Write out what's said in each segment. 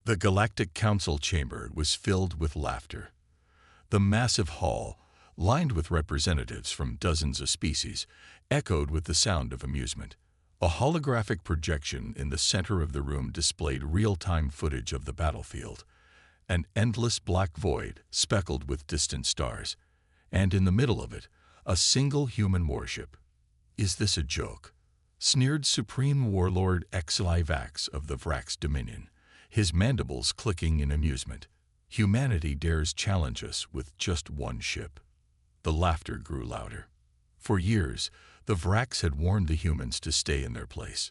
The Galactic Council chamber was filled with laughter. The massive hall, lined with representatives from dozens of species, echoed with the sound of amusement. A holographic projection in the center of the room displayed real-time footage of the battlefield, an endless black void speckled with distant stars, and in the middle of it, a single human warship. "Is this a joke?" sneered Supreme Warlord HFY of the Vrax Dominion, his mandibles clicking in amusement. "Humanity dares challenge us with just one ship." The laughter grew louder. For years, the Vrax had warned the humans to stay in their place.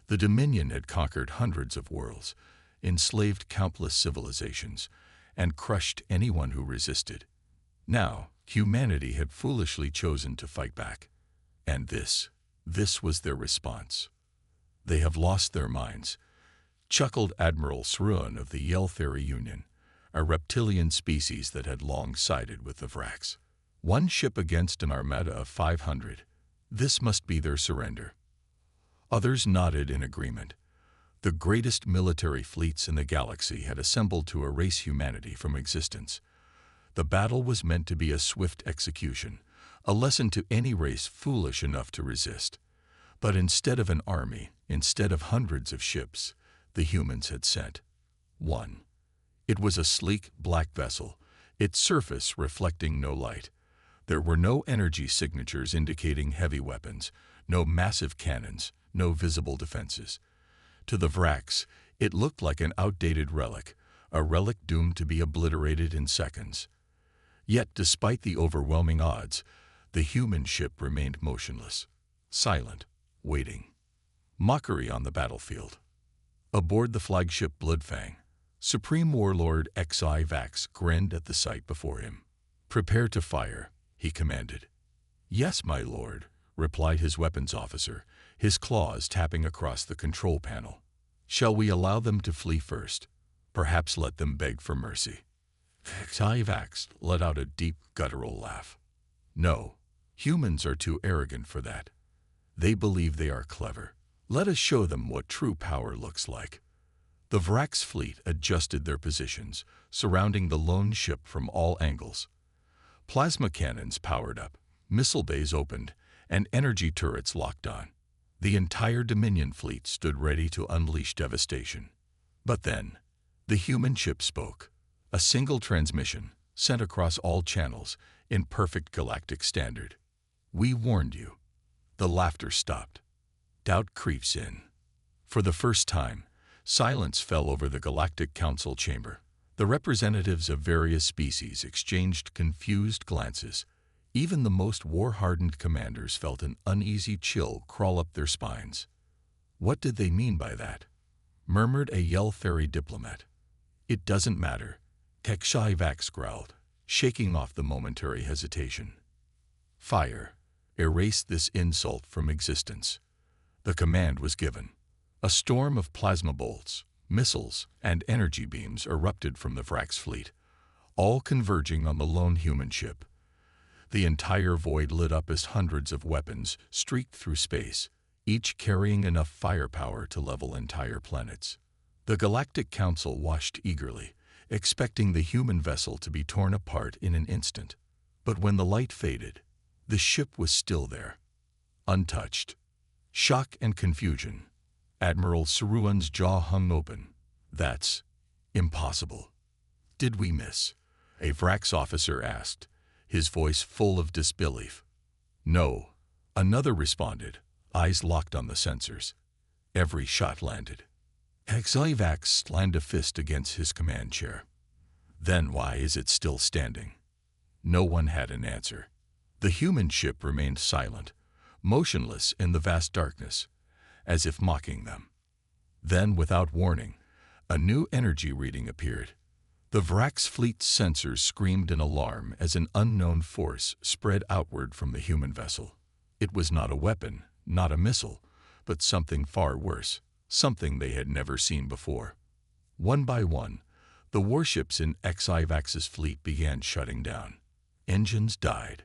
The Dominion had conquered hundreds of worlds, enslaved countless civilizations, and crushed anyone who resisted. Now, humanity had foolishly chosen to fight back. And this was their response. "They have lost their minds," chuckled Admiral Sruan of the Yelthari Union, a reptilian species that had long sided with the Vrax. "One ship against an armada of 500. This must be their surrender." Others nodded in agreement. The greatest military fleets in the galaxy had assembled to erase humanity from existence. The battle was meant to be a swift execution, a lesson to any race foolish enough to resist. But instead of an army, instead of hundreds of ships, the humans had sent one. It was a sleek, black vessel, its surface reflecting no light. There were no energy signatures indicating heavy weapons, no massive cannons, no visible defenses. To the Vrax, it looked like an outdated relic, a relic doomed to be obliterated in seconds. Yet, despite the overwhelming odds, the human ship remained motionless, silent, waiting. Mockery on the battlefield. Aboard the flagship Bloodfang, Supreme Warlord HFY grinned at the sight before him. "Prepare to fire," he commanded. "Yes, my lord," replied his weapons officer, his claws tapping across the control panel. "Shall we allow them to flee first? Perhaps let them beg for mercy?" HFY let out a deep, guttural laugh. "No, humans are too arrogant for that. They believe they are clever. Let us show them what true power looks like." The Vrax fleet adjusted their positions, surrounding the lone ship from all angles. Plasma cannons powered up, missile bays opened, and energy turrets locked on. The entire Dominion fleet stood ready to unleash devastation. But then, the human ship spoke. A single transmission, sent across all channels, in perfect galactic standard. "We warned you." The laughter stopped. Doubt creeps in. For the first time, silence fell over the Galactic Council chamber. The representatives of various species exchanged confused glances. Even the most war-hardened commanders felt an uneasy chill crawl up their spines. "What did they mean by that?" murmured a Yelthari diplomat. "It doesn't matter," HFY growled, shaking off the momentary hesitation. "Fire. Erase this insult from existence." The command was given. A storm of plasma bolts, missiles, and energy beams erupted from the Vrax fleet, all converging on the lone human ship. The entire void lit up as hundreds of weapons streaked through space, each carrying enough firepower to level entire planets. The Galactic Council watched eagerly, expecting the human vessel to be torn apart in an instant. But when the light faded, the ship was still there, untouched. Shock and confusion. Admiral Sruan's jaw hung open. "That's impossible." "Did we miss?" a Vrax officer asked, his voice full of disbelief. "No," another responded, eyes locked on the sensors. Every shot landed. HFY slammed a fist against his command chair. "Then why is it still standing?" No one had an answer. The human ship remained silent, motionless in the vast darkness, as if mocking them. Then, without warning, a new energy reading appeared. The Vrax fleet's sensors screamed in alarm as an unknown force spread outward from the human vessel. It was not a weapon, not a missile, but something far worse, something they had never seen before. One by one, the warships in HFY's fleet began shutting down. Engines died.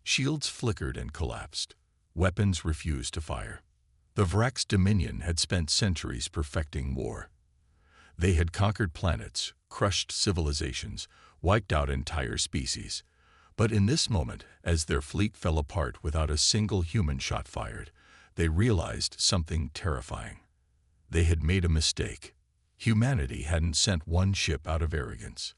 Shields flickered and collapsed. Weapons refused to fire. The Vrax Dominion had spent centuries perfecting war. They had conquered planets, crushed civilizations, wiped out entire species. But in this moment, as their fleet fell apart without a single human shot fired, they realized something terrifying. They had made a mistake. Humanity hadn't sent one ship out of arrogance.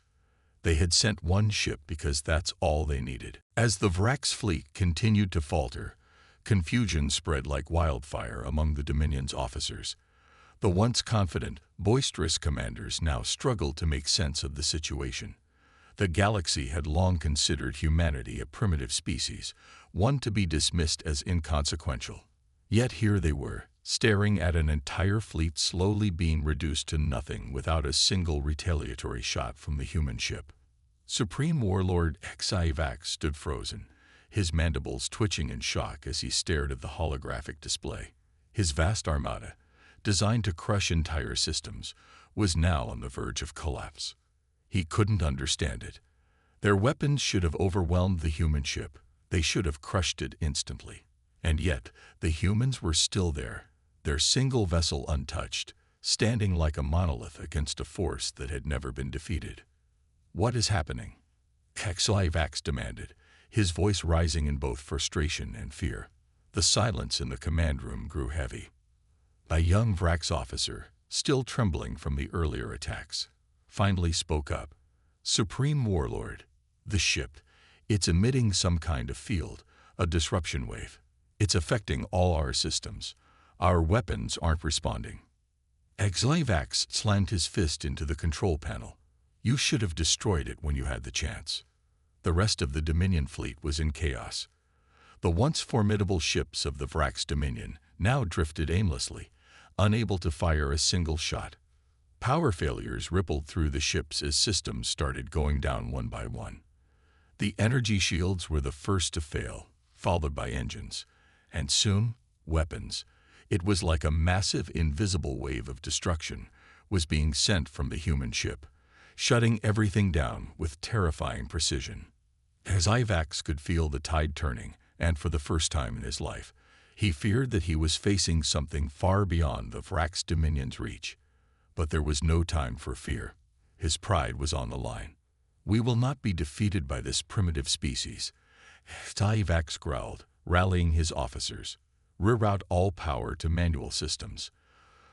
They had sent one ship because that's all they needed. As the Vrax fleet continued to falter, confusion spread like wildfire among the Dominion's officers. The once confident, boisterous commanders now struggled to make sense of the situation. The galaxy had long considered humanity a primitive species, one to be dismissed as inconsequential. Yet here they were, staring at an entire fleet slowly being reduced to nothing without a single retaliatory shot from the human ship. Supreme Warlord HFY stood frozen, his mandibles twitching in shock as he stared at the holographic display. His vast armada, designed to crush entire systems, was now on the verge of collapse. He couldn't understand it. Their weapons should have overwhelmed the human ship. They should have crushed it instantly. And yet, the humans were still there, their single vessel untouched, standing like a monolith against a force that had never been defeated. "What is happening?" HFY demanded, his voice rising in both frustration and fear. The silence in the command room grew heavy. A young Vrax officer, still trembling from the earlier attacks, finally spoke up. "Supreme Warlord, the ship, it's emitting some kind of field, a disruption wave. It's affecting all our systems. Our weapons aren't responding." HFY slammed his fist into the control panel. "You should have destroyed it when you had the chance." The rest of the Dominion fleet was in chaos. The once formidable ships of the Vrax Dominion now drifted aimlessly, unable to fire a single shot. Power failures rippled through the ships as systems started going down one by one. The energy shields were the first to fail, followed by engines, and soon, weapons. It was like a massive invisible wave of destruction was being sent from the human ship, shutting everything down with terrifying precision. As HFY could feel the tide turning, and for the first time in his life, he feared that he was facing something far beyond the Vrax Dominion's reach. But there was no time for fear. His pride was on the line. "We will not be defeated by this primitive species," HFY growled, rallying his officers. "Reroute all power to manual systems.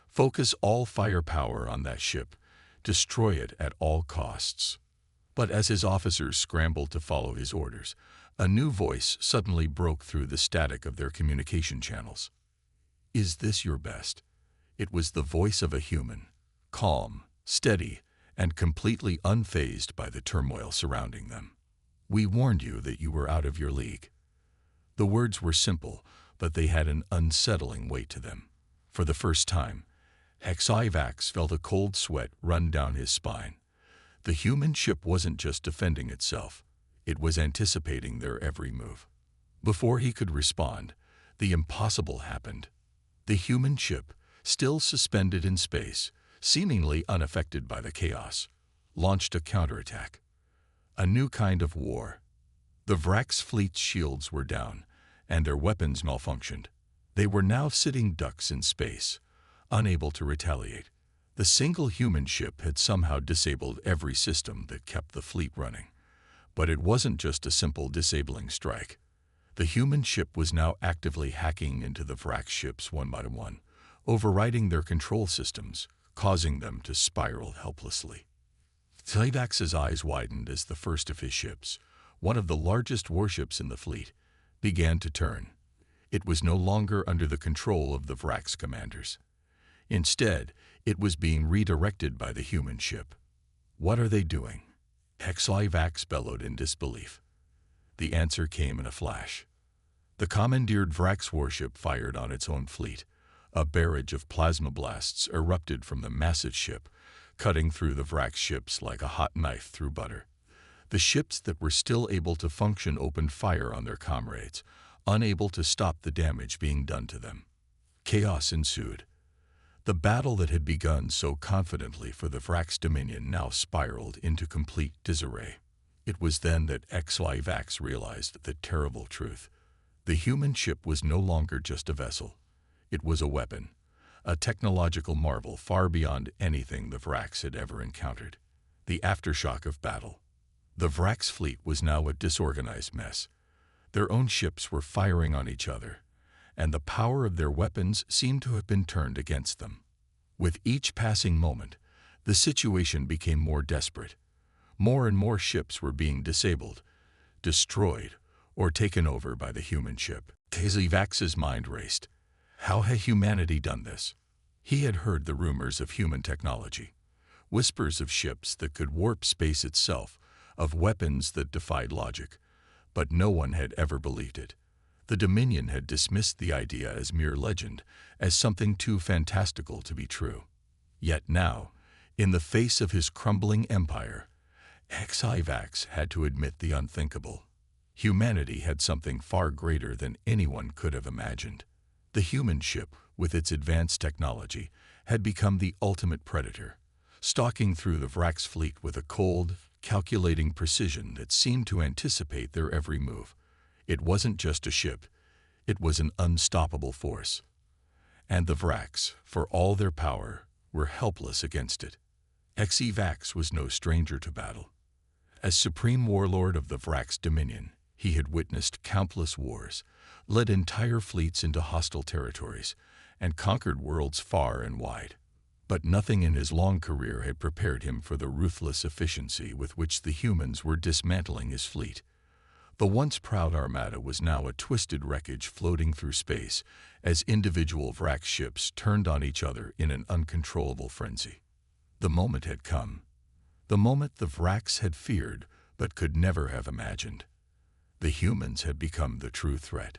Focus all firepower on that ship. Destroy it at all costs." But as his officers scrambled to follow his orders, a new voice suddenly broke through the static of their communication channels. "Is this your best?" It was the voice of a human, calm, steady, and completely unfazed by the turmoil surrounding them. "We warned you that you were out of your league." The words were simple, but they had an unsettling weight to them. For the first time, HFY felt a cold sweat run down his spine. The human ship wasn't just defending itself, it was anticipating their every move. Before he could respond, the impossible happened. The human ship, still suspended in space, seemingly unaffected by the chaos, launched a counterattack. A new kind of war. The Vrax fleet's shields were down, and their weapons malfunctioned. They were now sitting ducks in space, unable to retaliate. The single human ship had somehow disabled every system that kept the fleet running. But it wasn't just a simple disabling strike. The human ship was now actively hacking into the Vrax ships one by one, overriding their control systems, causing them to spiral helplessly. HFY's eyes widened as the first of his ships, one of the largest warships in the fleet, began to turn. It was no longer under the control of the Vrax commanders. Instead, it was being redirected by the human ship. "What are they doing?" HFY bellowed in disbelief. The answer came in a flash. The commandeered Vrax warship fired on its own fleet. A barrage of plasma blasts erupted from the massive ship, cutting through the Vrax ships like a hot knife through butter. The ships that were still able to function opened fire on their comrades, unable to stop the damage being done to them. Chaos ensued. The battle that had begun so confidently for the Vrax Dominion now spiraled into complete disarray. It was then that HFY realized the terrible truth. The human ship was no longer just a vessel. It was a weapon. a technological marvel far beyond anything the Vracs had ever encountered. The aftershock of battle. The Vracs' fleet was now a disorganized mess. Their own ships were firing on each other, and the power of their weapons seemed to have been turned against them. With each passing moment, the situation became more desperate. More and more ships were being disabled, destroyed, or taken over by the human ship. HFY's mind raced. How had humanity done this? He had heard the rumors of human technology, whispers of ships that could warp space itself, of weapons that defied logic, but no one had ever believed it. The Dominion had dismissed the idea as mere legend, as something too fantastical to be true. Yet now, in the face of his crumbling empire, HFY had to admit the unthinkable. Humanity had something far greater than anyone could have imagined. The human ship, with its advanced technology, had become the ultimate predator, stalking through the Vracs' fleet with a cold, calculating precision that seemed to anticipate their every move. It wasn't just a ship, it was an unstoppable force. And the Vracs, for all their power, were helpless against it. HFY was no stranger to battle. As supreme warlord of the Vracs' dominion, he had witnessed countless wars, led entire fleets into hostile territories, and conquered worlds far and wide. But nothing in his long career had prepared him for the ruthless efficiency with which the humans were dismantling his fleet. The once proud armada was now a twisted wreckage floating through space as individual Vracs ships turned on each other in an uncontrollable frenzy. The moment had come. The moment the Vracs had feared but could never have imagined. The humans had become the true threat.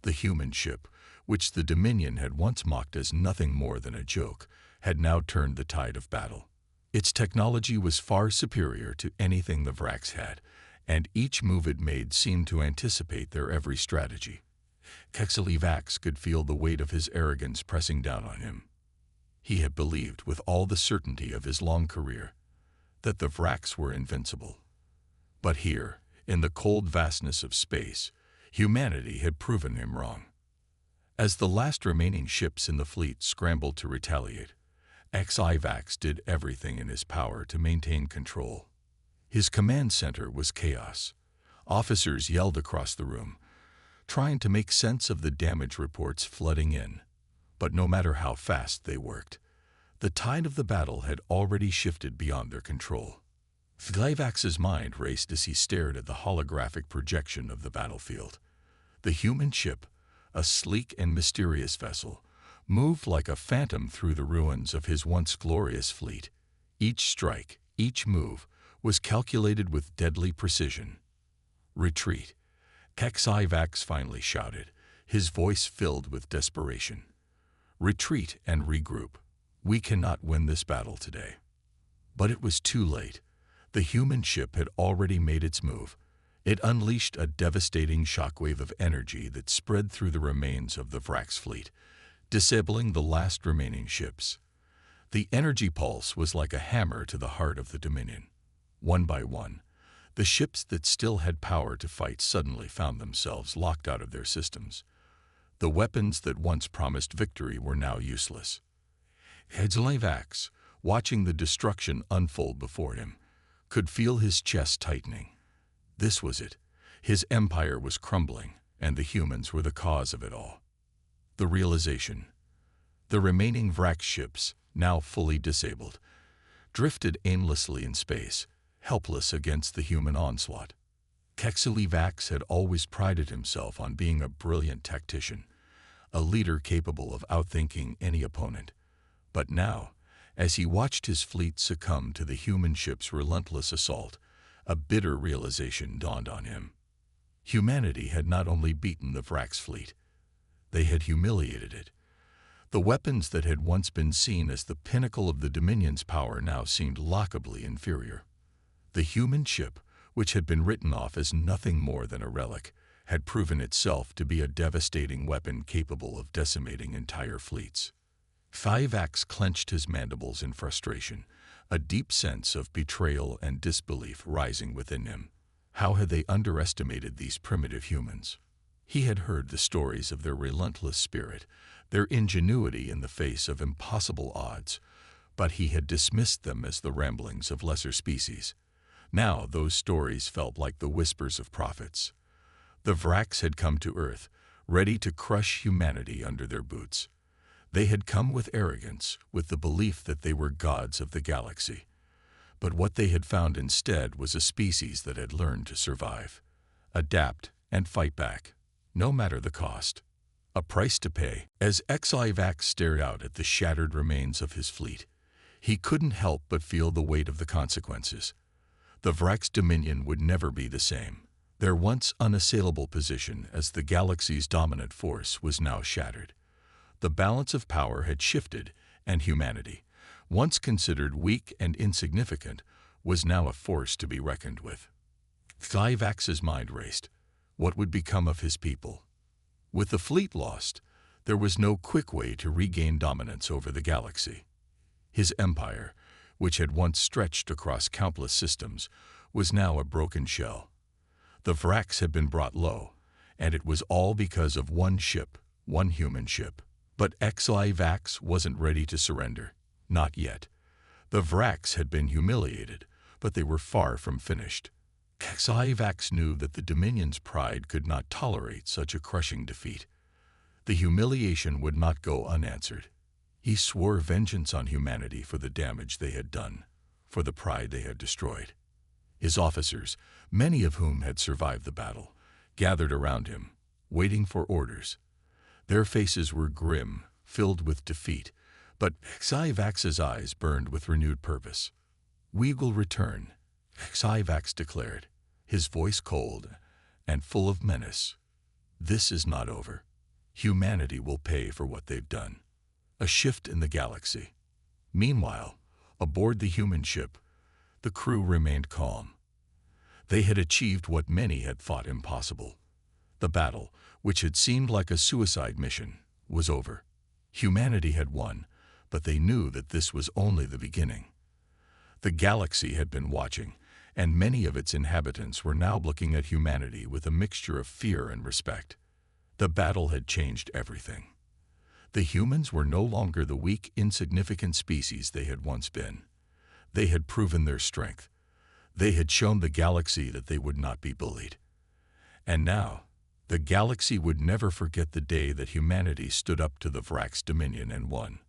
The human ship, which the Dominion had once mocked as nothing more than a joke, had now turned the tide of battle. Its technology was far superior to anything the Vracs had, and each move it made seemed to anticipate their every strategy. HFY could feel the weight of his arrogance pressing down on him. He had believed, with all the certainty of his long career, that the Vracs were invincible. But here, in the cold vastness of space, humanity had proven him wrong. As the last remaining ships in the fleet scrambled to retaliate, HFY did everything in his power to maintain control. His command center was chaos. Officers yelled across the room, trying to make sense of the damage reports flooding in. But no matter how fast they worked, the tide of the battle had already shifted beyond their control. HFY's mind raced as he stared at the holographic projection of the battlefield. The human ship, a sleek and mysterious vessel, moved like a phantom through the ruins of his once glorious fleet. Each strike, each move, was calculated with deadly precision. Retreat, HFY finally shouted, his voice filled with desperation. Retreat and regroup. We cannot win this battle today. But it was too late. The human ship had already made its move. It unleashed a devastating shockwave of energy that spread through the remains of the Vracs' fleet, disabling the last remaining ships. The energy pulse was like a hammer to the heart of the Dominion. One by one, the ships that still had power to fight suddenly found themselves locked out of their systems. The weapons that once promised victory were now useless. HFY, watching the destruction unfold before him, could feel his chest tightening. This was it. His empire was crumbling, and the humans were the cause of it all. The realization. The remaining Vracs ships, now fully disabled, drifted aimlessly in space, helpless against the human onslaught. HFY had always prided himself on being a brilliant tactician, a leader capable of outthinking any opponent. But now, as he watched his fleet succumb to the human ship's relentless assault, a bitter realization dawned on him. Humanity had not only beaten the Vracs' fleet, they had humiliated it. The weapons that had once been seen as the pinnacle of the Dominion's power now seemed laughably inferior. The human ship, which had been written off as nothing more than a relic, had proven itself to be a devastating weapon capable of decimating entire fleets. HFY clenched his mandibles in frustration, a deep sense of betrayal and disbelief rising within him. How had they underestimated these primitive humans? He had heard the stories of their relentless spirit, their ingenuity in the face of impossible odds, but he had dismissed them as the ramblings of lesser species. Now those stories felt like the whispers of prophets. The Vraks had come to Earth, ready to crush humanity under their boots. They had come with arrogance, with the belief that they were gods of the galaxy. But what they had found instead was a species that had learned to survive, adapt, and fight back, no matter the cost. A price to pay. As HFY stared out at the shattered remains of his fleet, he couldn't help but feel the weight of the consequences. The Vraks' dominion would never be the same. Their once unassailable position as the galaxy's dominant force was now shattered. The balance of power had shifted, and humanity, once considered weak and insignificant, was now a force to be reckoned with. HFY's mind raced. What would become of his people? With the fleet lost, there was no quick way to regain dominance over the galaxy. His empire, which had once stretched across countless systems, was now a broken shell. The Vraks had been brought low, and it was all because of one ship, one human ship. But HFY wasn't ready to surrender. Not yet. The Vraks had been humiliated, but they were far from finished. HFY knew that the Dominion's pride could not tolerate such a crushing defeat. The humiliation would not go unanswered. He swore vengeance on humanity for the damage they had done, for the pride they had destroyed. His officers, many of whom had survived the battle, gathered around him, waiting for orders. Their faces were grim, filled with defeat, but HFY's eyes burned with renewed purpose. "We will return," HFY declared, his voice cold and full of menace. "This is not over. Humanity will pay for what they've done." A shift in the galaxy. Meanwhile, aboard the human ship, the crew remained calm. They had achieved what many had thought impossible. The battle, which had seemed like a suicide mission, was over. Humanity had won, but they knew that this was only the beginning. The galaxy had been watching, and many of its inhabitants were now looking at humanity with a mixture of fear and respect. The battle had changed everything. The humans were no longer the weak, insignificant species they had once been. They had proven their strength. They had shown the galaxy that they would not be bullied. And now, the galaxy would never forget the day that humanity stood up to the Vraks' dominion and won.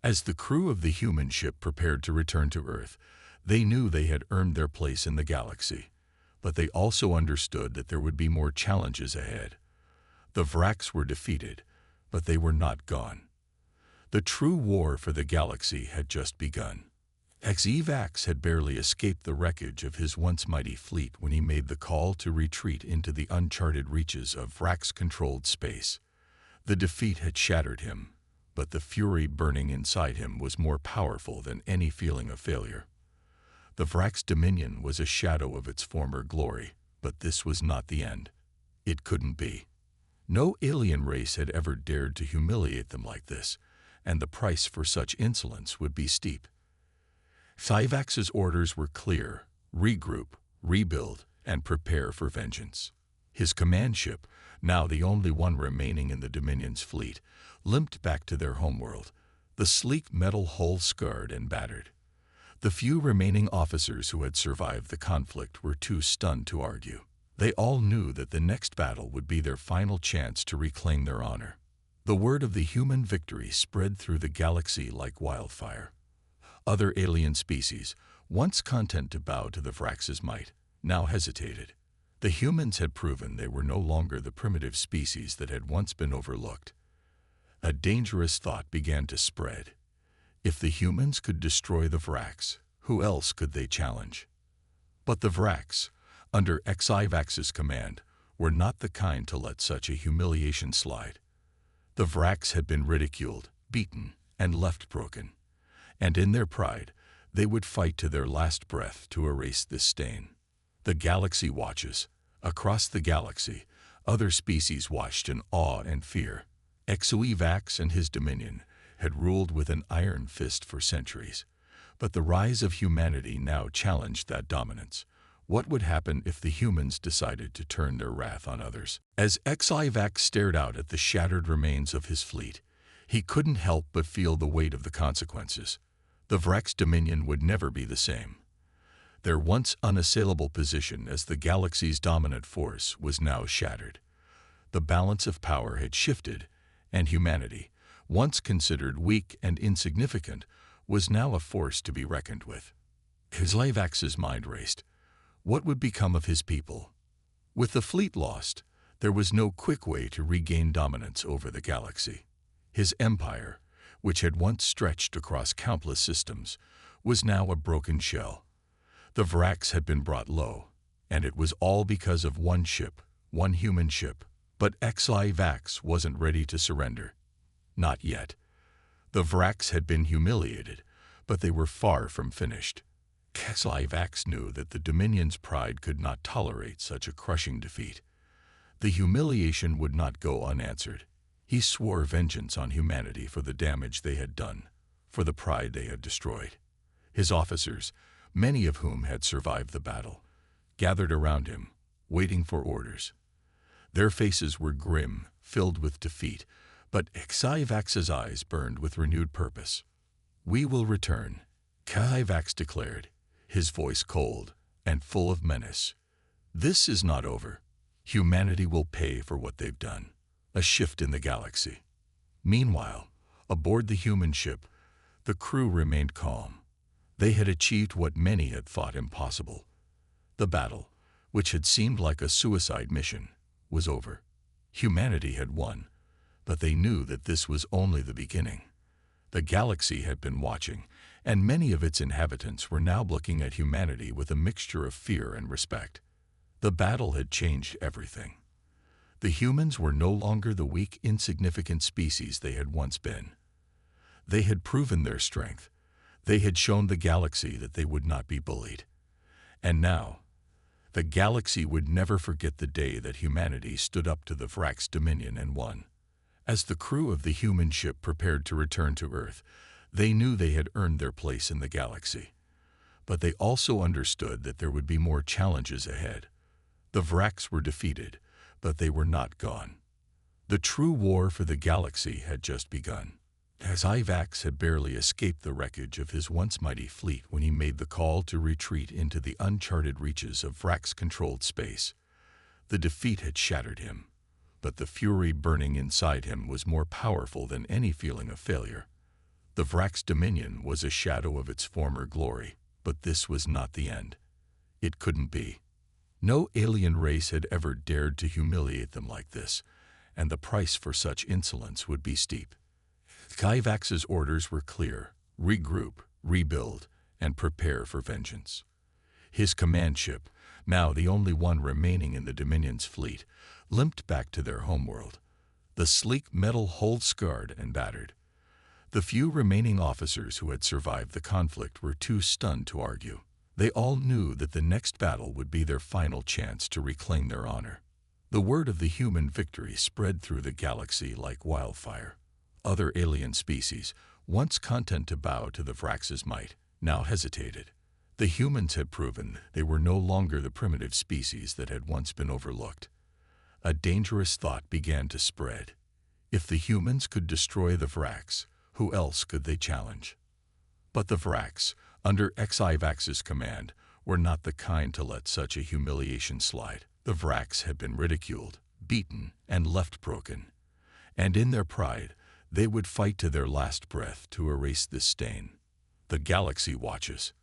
As the crew of the human ship prepared to return to Earth, they knew they had earned their place in the galaxy, but they also understood that there would be more challenges ahead. The Vraks were defeated, but they were not gone. The true war for the galaxy had just begun. HFY had barely escaped the wreckage of his once mighty fleet when he made the call to retreat into the uncharted reaches of Vraks-controlled space. The defeat had shattered him, but the fury burning inside him was more powerful than any feeling of failure. The Vraks' dominion was a shadow of its former glory, but this was not the end. It couldn't be. No alien race had ever dared to humiliate them like this, and the price for such insolence would be steep. HFY's orders were clear: regroup, rebuild, and prepare for vengeance. His command ship, now the only one remaining in the Dominion's fleet, limped back to their homeworld, the sleek metal hull scarred and battered. The few remaining officers who had survived the conflict were too stunned to argue. They all knew that the next battle would be their final chance to reclaim their honor. The word of the human victory spread through the galaxy like wildfire. Other alien species, once content to bow to the Vraks' might, now hesitated. The humans had proven they were no longer the primitive species that had once been overlooked. A dangerous thought began to spread. If the humans could destroy the Vraks, who else could they challenge? But the Vraks, under HFY's command, were not the kind to let such a humiliation slide. The Vraks had been ridiculed, beaten, and left broken. And in their pride, they would fight to their last breath to erase this stain. The galaxy watches. Across the galaxy, other species watched in awe and fear. HFY and his dominion had ruled with an iron fist for centuries, but the rise of humanity now challenged that dominance. What would happen if the humans decided to turn their wrath on others? As Hypnotic stared out at the shattered remains of his fleet, he couldn't help but feel the weight of the consequences. The Vrax's dominion would never be the same. Their once unassailable position as the galaxy's dominant force was now shattered. The balance of power had shifted, and humanity, once considered weak and insignificant, was now a force to be reckoned with. Hypnotic's mind raced. What would become of his people? With the fleet lost, there was no quick way to regain dominance over the galaxy. His empire, which had once stretched across countless systems, was now a broken shell. The Vrax had been brought low, and it was all because of one ship, one human ship. But Hypnotic wasn't ready to surrender. Not yet. The Vrax had been humiliated, but they were far from finished. Hypnotic knew that the Dominion's pride could not tolerate such a crushing defeat. The humiliation would not go unanswered. He swore vengeance on humanity for the damage they had done, for the pride they had destroyed. His officers, many of whom had survived the battle, gathered around him, waiting for orders. Their faces were grim, filled with defeat, but Hypnotic's eyes burned with renewed purpose. "We will return," Hypnotic declared, his voice cold and full of menace. "This is not over. Humanity will pay for what they've done." A shift in the galaxy. Meanwhile, aboard the human ship, the crew remained calm. They had achieved what many had thought impossible. The battle, which had seemed like a suicide mission, was over. Humanity had won, but they knew that this was only the beginning. The galaxy had been watching, and many of its inhabitants were now looking at humanity with a mixture of fear and respect. The battle had changed everything. The humans were no longer the weak, insignificant species they had once been. They had proven their strength. They had shown the galaxy that they would not be bullied. And now, the galaxy would never forget the day that humanity stood up to the Vrax's dominion and won. As the crew of the human ship prepared to return to Earth, they knew they had earned their place in the galaxy. But they also understood that there would be more challenges ahead. The Vrax were defeated, but they were not gone. The true war for the galaxy had just begun. Hypnotic had barely escaped the wreckage of his once mighty fleet when he made the call to retreat into the uncharted reaches of Vrax-controlled space. The defeat had shattered him, but the fury burning inside him was more powerful than any feeling of failure. The Vrax dominion was a shadow of its former glory, but this was not the end. It couldn't be. No alien race had ever dared to humiliate them like this, and the price for such insolence would be steep. Hypnotic's orders were clear: regroup, rebuild, and prepare for vengeance. His command ship, now the only one remaining in the Dominion's fleet, limped back to their homeworld. The sleek metal hull scarred and battered. The few remaining officers who had survived the conflict were too stunned to argue. They all knew that the next battle would be their final chance to reclaim their honor. The word of the human victory spread through the galaxy like wildfire. Other alien species, once content to bow to the Vrax's might, now hesitated. The humans had proven they were no longer the primitive species that had once been overlooked. A dangerous thought began to spread. If the humans could destroy the Vrax, who else could they challenge? But the Vrax, under Hypnotic's command, were not the kind to let such a humiliation slide. The Vrax had been ridiculed, beaten, and left broken. And in their pride, they would fight to their last breath to erase this stain. The galaxy watches.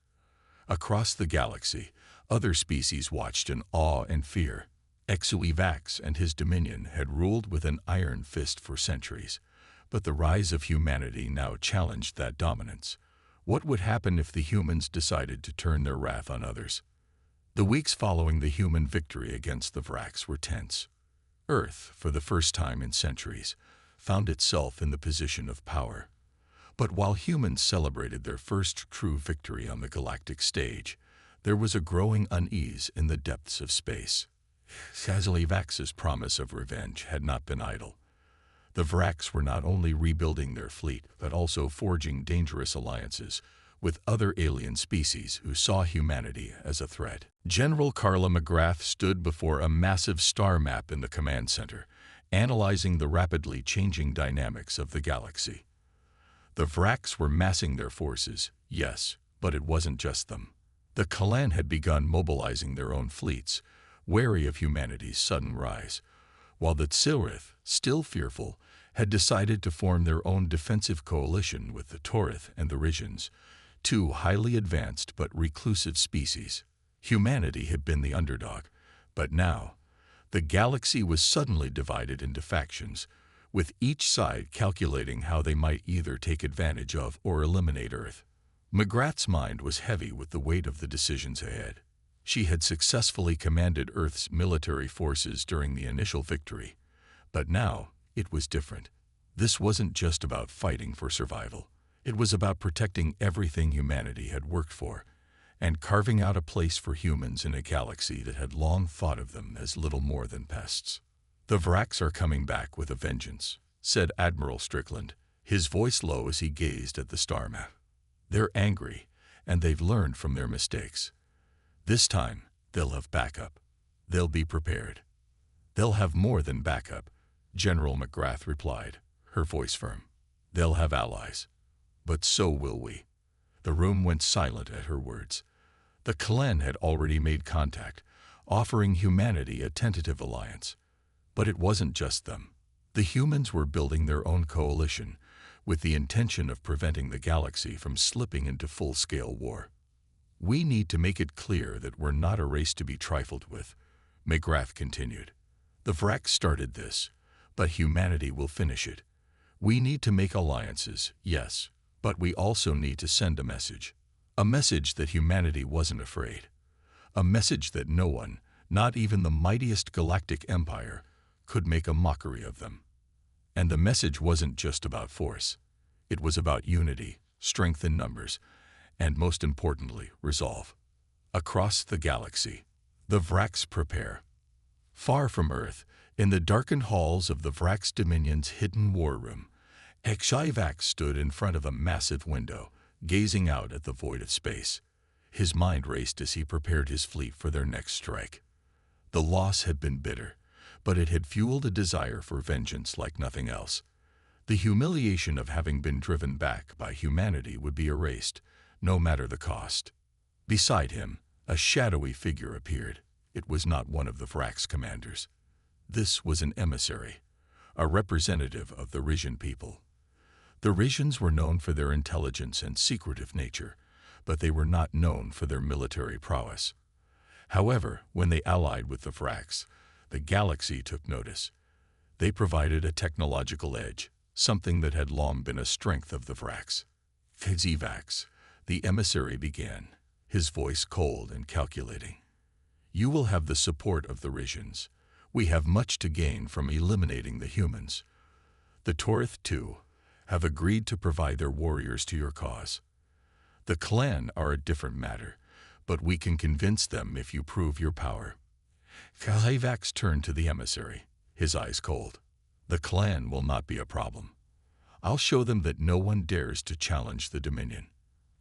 Across the galaxy, other species watched in awe and fear. Hypnotic and his dominion had ruled with an iron fist for centuries, but the rise of humanity now challenged that dominance. What would happen if the humans decided to turn their wrath on others? The weeks following the human victory against the Vrax were tense. Earth, for the first time in centuries, found itself in the position of power. But while humans celebrated their first true victory on the galactic stage, there was a growing unease in the depths of space. Hypnotic's promise of revenge had not been idle. The Vrax were not only rebuilding their fleet, but also forging dangerous alliances with other alien species who saw humanity as a threat. General Carla McGrath stood before a massive star map in the command center, analyzing the rapidly changing dynamics of the galaxy. The Vraks were massing their forces, yes, but it wasn't just them. The Kalan had begun mobilizing their own fleets, wary of humanity's sudden rise, while the Tsilrith, still fearful, had decided to form their own defensive coalition with the Torith and the Risians, two highly advanced but reclusive species. Humanity had been the underdog, but now, the galaxy was suddenly divided into factions, with each side calculating how they might either take advantage of or eliminate Earth. McGrath's mind was heavy with the weight of the decisions ahead. She had successfully commanded Earth's military forces during the initial victory, but now it was different. This wasn't just about fighting for survival. It was about protecting everything humanity had worked for, and carving out a place for humans in a galaxy that had long thought of them as little more than pests. "The Vraks are coming back with a vengeance," said Admiral Strickland, his voice low as he gazed at the star map. "They're angry, and they've learned from their mistakes. This time, they'll have backup. They'll be prepared." "They'll have more than backup," General McGrath replied, her voice firm. "They'll have allies. But so will we." The room went silent at her words. The Kalan had already made contact, offering humanity a tentative alliance. But it wasn't just them. The humans were building their own coalition, with the intention of preventing the galaxy from slipping into full-scale war. "We need to make it clear that we're not a race to be trifled with," McGrath continued. "The Vraks started this, but humanity will finish it. We need to make alliances, yes, but we also need to send a message. A message that humanity wasn't afraid. A message that no one, not even the mightiest galactic empire, could make a mockery of them. And the message wasn't just about force. It was about unity, strength in numbers, and most importantly, resolve. Across the galaxy, the Vraks prepare." Far from Earth, in the darkened halls of the Vraks Dominion's hidden war room, HFY stood in front of a massive window, gazing out at the void of space. His mind raced as he prepared his fleet for their next strike. The loss had been bitter, but it had fueled a desire for vengeance like nothing else. The humiliation of having been driven back by humanity would be erased, no matter the cost. Beside him, a shadowy figure appeared. It was not one of the Vraks commanders. This was an emissary, a representative of the Risian people. The Risians were known for their intelligence and secretive nature, but they were not known for their military prowess. However, when they allied with the Vraks, the galaxy took notice. They provided a technological edge, something that had long been a strength of the Vraks. "HFY," the emissary began, his voice cold and calculating. "You will have the support of the Risians. We have much to gain from eliminating the humans. The Torith, too, have agreed to provide their warriors to your cause. The clan are a different matter, but we can convince them if you prove your power." HFY turned to the emissary, his eyes cold. "The clan will not be a problem. I'll show them that no one dares to challenge the Dominion.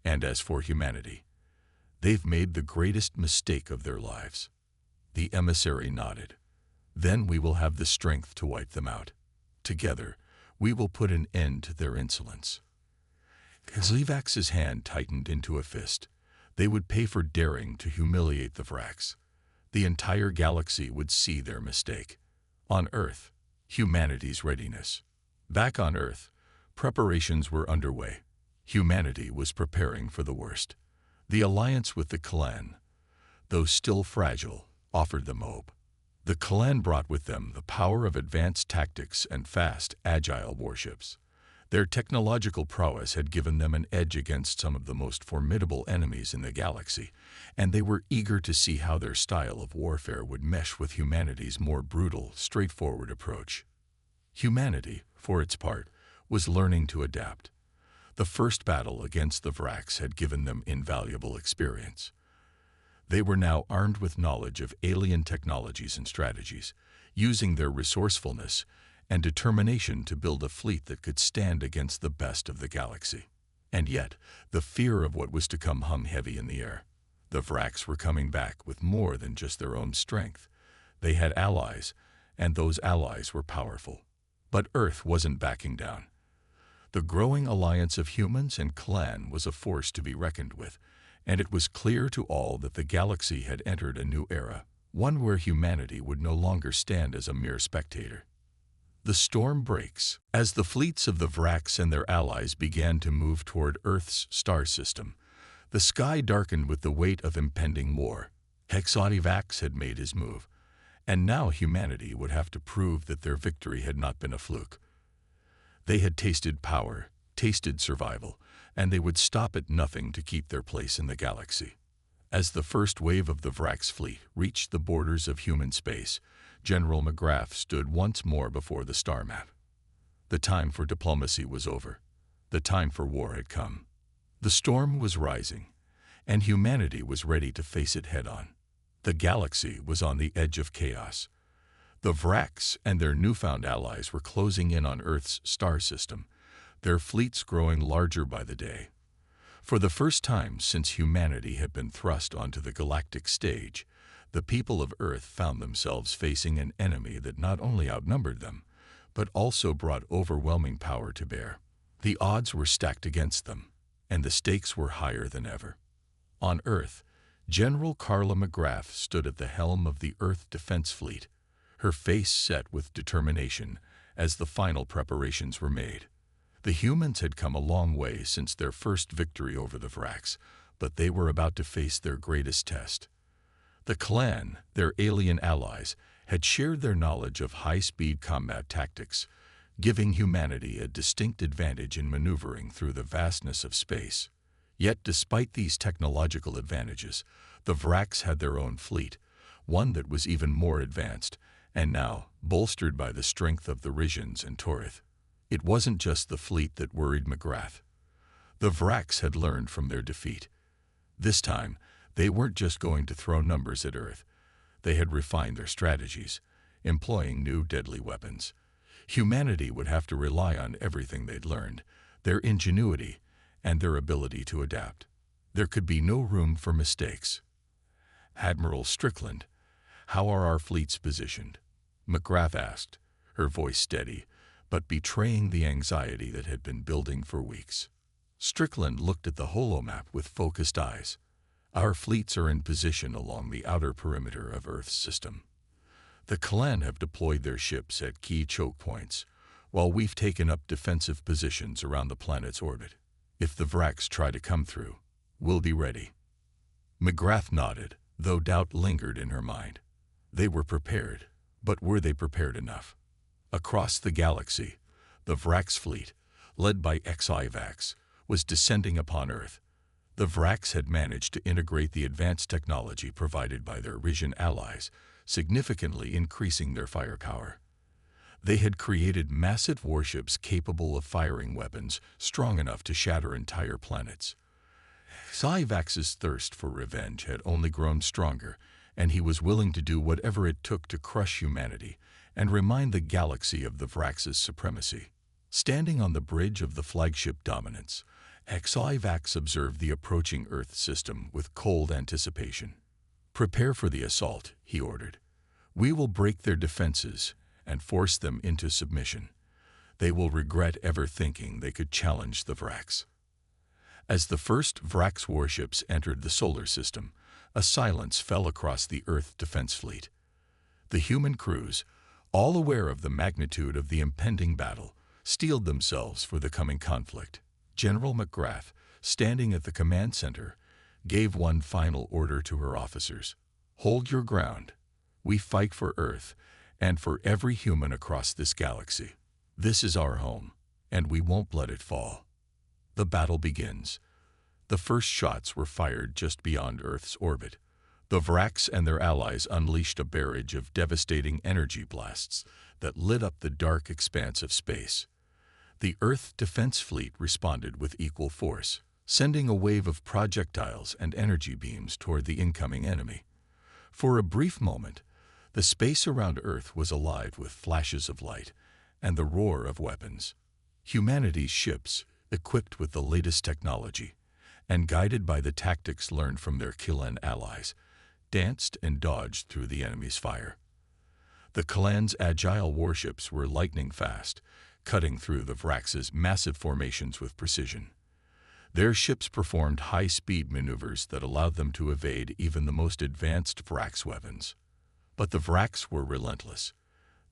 And as for humanity, they've made the greatest mistake of their lives." The emissary nodded. "Then we will have the strength to wipe them out. Together, we will put an end to their insolence." HFY's hand tightened into a fist. They would pay for daring to humiliate the Vraks. The entire galaxy would see their mistake. On Earth, humanity's readiness. Back on Earth, preparations were underway. Humanity was preparing for the worst. The alliance with the Kalan, though still fragile, offered them hope. The Kalan brought with them the power of advanced tactics and fast, agile warships. Their technological prowess had given them an edge against some of the most formidable enemies in the galaxy, and they were eager to see how their style of warfare would mesh with humanity's more brutal, straightforward approach. Humanity, for its part, was learning to adapt. The first battle against the Vraks had given them invaluable experience. They were now armed with knowledge of alien technologies and strategies, using their resourcefulness and determination to build a fleet that could stand against the best of the galaxy. And yet, the fear of what was to come hung heavy in the air. The Vraks were coming back with more than just their own strength. They had allies, and those allies were powerful. But Earth wasn't backing down. The growing alliance of humans and clan was a force to be reckoned with, and it was clear to all that the galaxy had entered a new era, one where humanity would no longer stand as a mere spectator. The storm breaks. As the fleets of the Vraks and their allies began to move toward Earth's star system, the sky darkened with the weight of impending war. HFY had made his move, and now humanity would have to prove that their victory had not been a fluke. They had tasted power, tasted survival, and they would stop at nothing to keep their place in the galaxy. As the first wave of the Vraks fleet reached the borders of human space, General McGrath stood once more before the star map. The time for diplomacy was over. The time for war had come. The storm was rising, and humanity was ready to face it head-on. The galaxy was on the edge of chaos. The Vraks and their newfound allies were closing in on Earth's star system, their fleets growing larger by the day. For the first time since humanity had been thrust onto the galactic stage, the people of Earth found themselves facing an enemy that not only outnumbered them, but also brought overwhelming power to bear. The odds were stacked against them, and the stakes were higher than ever. On Earth, General Carla McGrath stood at the helm of the Earth Defense Fleet, her face set with determination as the final preparations were made. The humans had come a long way since their first victory over the Vraks, but they were about to face their greatest test. The clan, their alien allies, had shared their knowledge of high-speed combat tactics, giving humanity a distinct advantage in maneuvering through the vastness of space. Yet despite these technological advantages, the Vraks had their own fleet, one that was even more advanced, and now bolstered by the strength of the Risians and Torith. It wasn't just the fleet that worried McGrath. The Vraks had learned from their defeat. This time, they weren't just going to throw numbers at Earth. They had refined their strategies, employing new deadly weapons. Humanity would have to rely on everything they'd learned, their ingenuity, and their ability to adapt. There could be no room for mistakes. "Admiral Strickland, how are our fleets positioned?" McGrath asked, her voice steady, but betraying the anxiety that had been building for weeks. Strickland looked at the holomap with focused eyes. "Our fleets are in position along the outer perimeter of Earth's system. The clan have deployed their ships at key choke points, while we've taken up defensive positions around the planet's orbit. If the Vraks try to come through, we'll be ready." McGrath nodded, though doubt lingered in her mind. They were prepared, but were they prepared enough? Across the galaxy, the Vraks fleet, led by HFY, was descending upon Earth. The Vraks had managed to integrate the advanced technology provided by their Risian allies, significantly increasing their firepower. They had created massive warships capable of firing weapons strong enough to shatter entire planets. HFY's thirst for revenge had only grown stronger, and he was willing to do whatever it took to crush humanity and remind the galaxy of the Vraks' supremacy. Standing on the bridge of the flagship Dominance, HFY observed the approaching Earth system with cold anticipation. "Prepare for the assault," he ordered. "We will break their defenses and force them into submission. They will regret ever thinking they could challenge the Vraks." As the first Vraks warships entered the solar system, a silence fell across the Earth Defense Fleet. The human crews, all aware of the magnitude of the impending battle, steeled themselves for the coming conflict. General McGrath, standing at the command center, gave one final order to her officers. "Hold your ground. We fight for Earth and for every human across this galaxy. This is our home, and we won't let it fall." The battle begins. The first shots were fired just beyond Earth's orbit. The Vraks and their allies unleashed a barrage of devastating energy blasts that lit up the dark expanse of space. The Earth Defense Fleet responded with equal force, sending a wave of projectiles and energy beams toward the incoming enemy. For a brief moment, the space around Earth was alive with flashes of light and the roar of weapons. Humanity's ships, equipped with the latest technology, and guided by the tactics learned from their Kalan allies, danced and dodged through the enemy's fire. The Kalan's agile warships were lightning fast, cutting through the Vrax's massive formations with precision. Their ships performed high-speed maneuvers that allowed them to evade even the most advanced Vrax weapons. But the Vrax were relentless.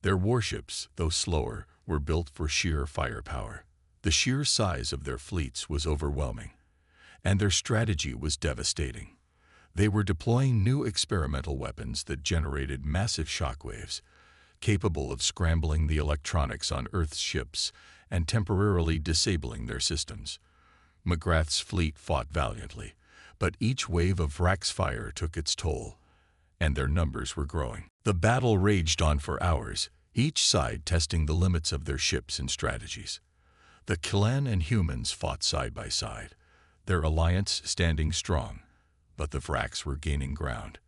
Their warships, though slower, were built for sheer firepower. The sheer size of their fleets was overwhelming, and their strategy was devastating. They were deploying new experimental weapons that generated massive shockwaves, capable of scrambling the electronics on Earth's ships and temporarily disabling their systems. McGrath's fleet fought valiantly, but each wave of Vrax fire took its toll, and their numbers were growing. The battle raged on for hours, each side testing the limits of their ships and strategies. The Kalan and humans fought side by side, their alliance standing strong, but the Vrax were gaining ground.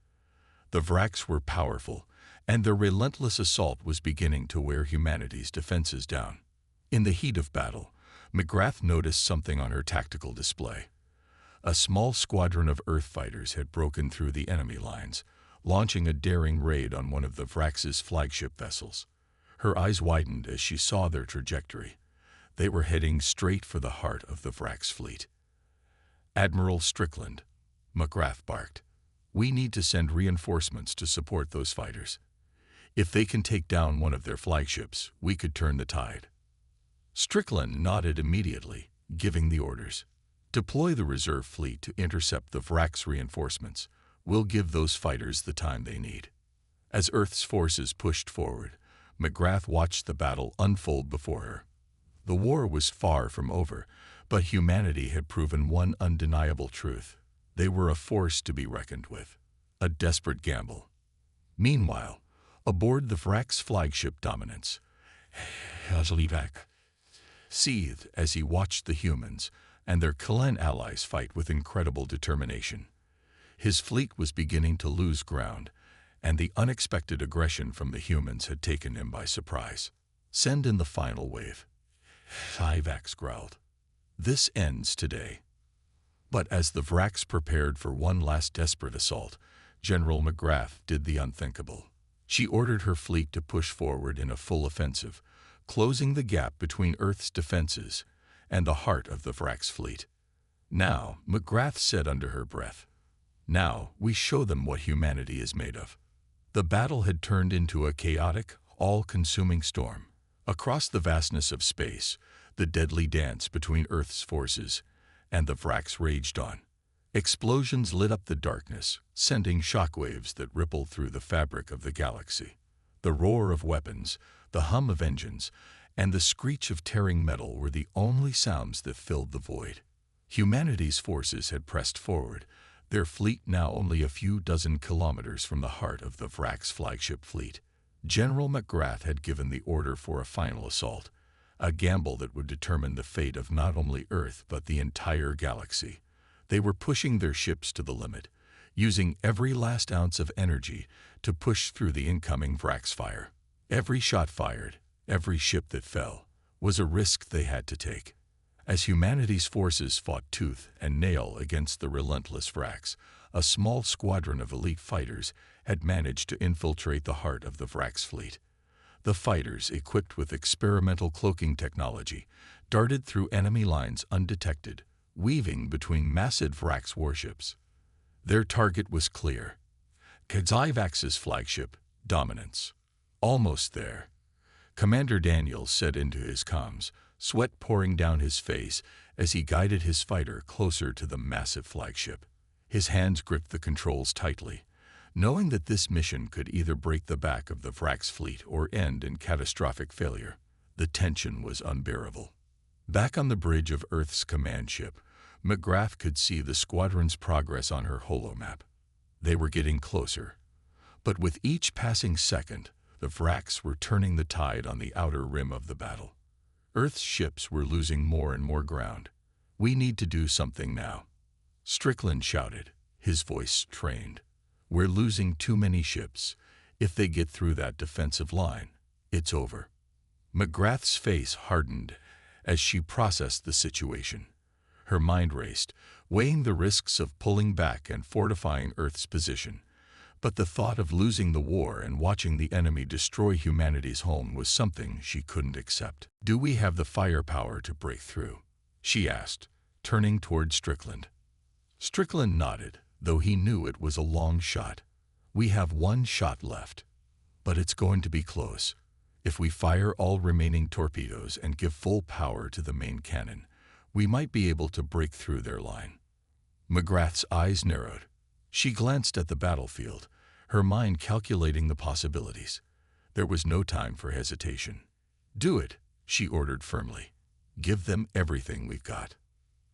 The Vrax were powerful, and their relentless assault was beginning to wear humanity's defenses down. In the heat of battle, McGrath noticed something on her tactical display. A small squadron of Earth fighters had broken through the enemy lines, launching a daring raid on one of the Vrax's flagship vessels. Her eyes widened as she saw their trajectory. They were heading straight for the heart of the Vrax fleet. "Admiral Strickland," McGrath barked, "we need to send reinforcements to support those fighters. If they can take down one of their flagships, we could turn the tide." Strickland nodded immediately, giving the orders. "Deploy the reserve fleet to intercept the Vrax reinforcements. We'll give those fighters the time they need." As Earth's forces pushed forward, McGrath watched the battle unfold before her. The war was far from over, but humanity had proven one undeniable truth. They were a force to be reckoned with, a desperate gamble. Meanwhile, aboard the Vrax flagship Dominance, Hypnotic seethed as he watched the humans and their Kalan allies fight with incredible determination. His fleet was beginning to lose ground, and the unexpected aggression from the humans had taken him by surprise. "Send in the final wave," Hypnotic growled. "This ends today." But as the Vrax prepared for one last desperate assault, General McGrath did the unthinkable. She ordered her fleet to push forward in a full offensive, closing the gap between Earth's defenses and the heart of the Vrax fleet. "Now," McGrath said under her breath, "now we show them what humanity is made of." The battle had turned into a chaotic, all-consuming storm. Across the vastness of space, the deadly dance between Earth's forces and the Vrax raged on. Explosions lit up the darkness, sending shockwaves that rippled through the fabric of the galaxy. The roar of weapons, the hum of engines, and the screech of tearing metal were the only sounds that filled the void. Humanity's forces had pressed forward, their fleet now only a few dozen kilometers from the heart of the Vrax flagship fleet. General McGrath had given the order for a final assault, a gamble that would determine the fate of not only Earth but the entire galaxy. They were pushing their ships to the limit, using every last ounce of energy to push through the incoming Vrax fire. Every shot fired, every ship that fell, was a risk they had to take. As humanity's forces fought tooth and nail against the relentless Vrax, a small squadron of elite fighters had managed to infiltrate the heart of the Vrax fleet. The fighters, equipped with experimental cloaking technology, darted through enemy lines undetected, weaving between massive Vrax warships. Their target was clear: Hypnotic's flagship, Dominance. "Almost there," Commander Daniels said into his comms, sweat pouring down his face as he guided his fighter closer to the massive flagship. His hands gripped the controls tightly, knowing that this mission could either break the back of the Vrax fleet or end in catastrophic failure. The tension was unbearable. Back on the bridge of Earth's command ship, McGrath could see the squadron's progress on her holomap. They were getting closer, but with each passing second, the Vrax were turning the tide on the outer rim of the battle. Earth's ships were losing more and more ground. "We need to do something now," Strickland shouted, his voice strained. "We're losing too many ships. If they get through that defensive line, it's over." McGrath's face hardened as she processed the situation. Her mind raced, weighing the risks of pulling back and fortifying Earth's position. But the thought of losing the war and watching the enemy destroy humanity's home was something she couldn't accept. "Do we have the firepower to break through?" she asked, turning toward Strickland. Strickland nodded, though he knew it was a long shot. "We have one shot left, but it's going to be close. If we fire all remaining torpedoes and give full power to the main cannon, we might be able to break through their line." McGrath's eyes narrowed. She glanced at the battlefield, her mind calculating the possibilities. There was no time for hesitation. "Do it," she ordered firmly. "Give them everything we've got."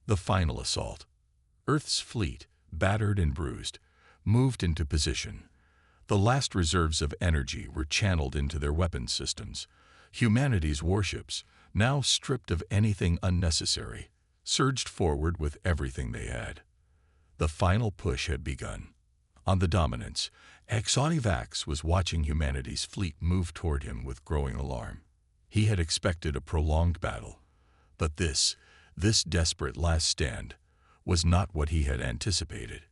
The final assault. Earth's fleet, battered and bruised, moved into position. The last reserves of energy were channeled into their weapons systems. Humanity's warships, now stripped of anything unnecessary, surged forward with everything they had. The final push had begun. On the Dominance, HFY was watching humanity's fleet move toward him with growing alarm. He had expected a prolonged battle, but this desperate last stand was not what he had anticipated.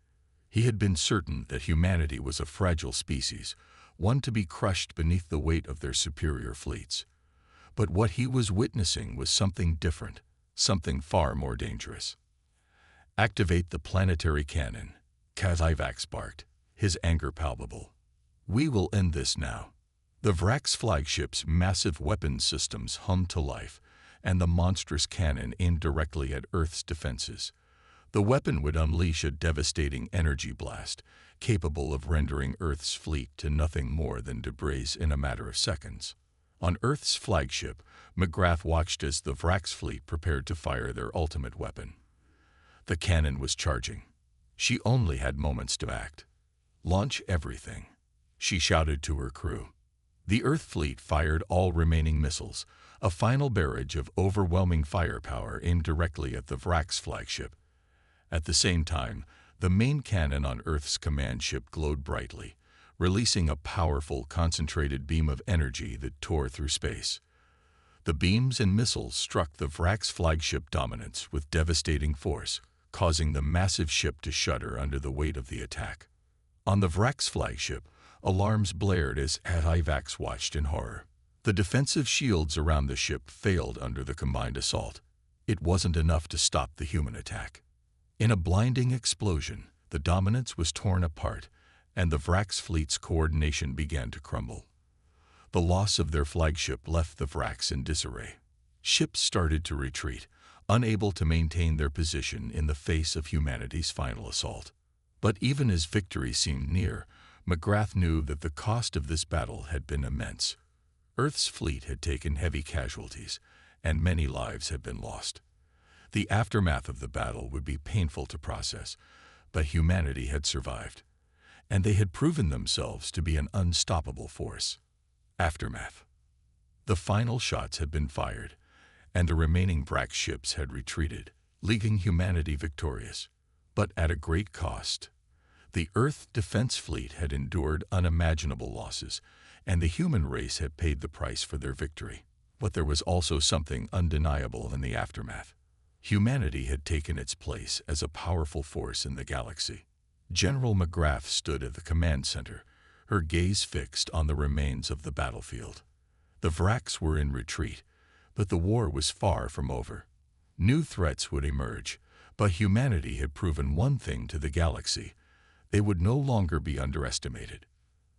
He had been certain that humanity was a fragile species, one to be crushed beneath the weight of their superior fleets. But what he was witnessing was something different, something far more dangerous. "Activate the planetary cannon," HFY barked, his anger palpable. "We will end this now." The Vrax flagship's massive weapons systems hummed to life, and the monstrous cannon aimed directly at Earth's defenses. The weapon would unleash a devastating energy blast, capable of rendering Earth's fleet to nothing more than debris in a matter of seconds. On Earth's flagship, McGrath watched as the Vrax fleet prepared to fire their ultimate weapon. The cannon was charging. She only had moments to act. "Launch everything," she shouted to her crew. The Earth fleet fired all remaining missiles, a final barrage of overwhelming firepower aimed directly at the Vrax flagship. At the same time, the main cannon on Earth's command ship glowed brightly, releasing a powerful, concentrated beam of energy that tore through space. The beams and missiles struck the Vrax flagship Dominance with devastating force, causing the massive ship to shudder under the weight of the attack. On the Vrax flagship, alarms blared as HFY watched in horror. The defensive shields around the ship failed under the combined assault. It wasn't enough to stop the human attack. In a blinding explosion, the Dominance was torn apart, and the Vrax fleet's coordination began to crumble. The loss of their flagship left the Vrax in disarray. Ships started to retreat, unable to maintain their position in the face of humanity's final assault. But even as victory seemed near, McGrath knew that the cost of this battle had been immense. Earth's fleet had taken heavy casualties, and many lives had been lost. The aftermath of the battle would be painful to process, but humanity had survived, and they had proven themselves to be an unstoppable force. Aftermath. The final shots had been fired, and the remaining Vrax ships had retreated, leaving humanity victorious, but at a great cost. The Earth Defense Fleet had endured unimaginable losses, and the human race had paid the price for their victory. But there was also something undeniable in the aftermath. Humanity had taken its place as a powerful force in the galaxy. General McGrath stood at the command center, her gaze fixed on the remains of the battlefield. The Vrax were in retreat, but the war was far from over. New threats would emerge, but humanity had proven one thing to the galaxy: they would no longer be underestimated.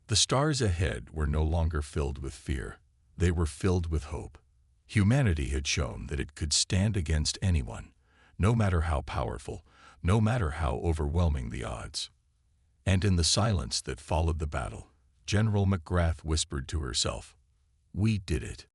The stars ahead were no longer filled with fear. They were filled with hope. Humanity had shown that it could stand against anyone, no matter how powerful, no matter how overwhelming the odds. And in the silence that followed the battle, General McGrath whispered to herself, "We did it."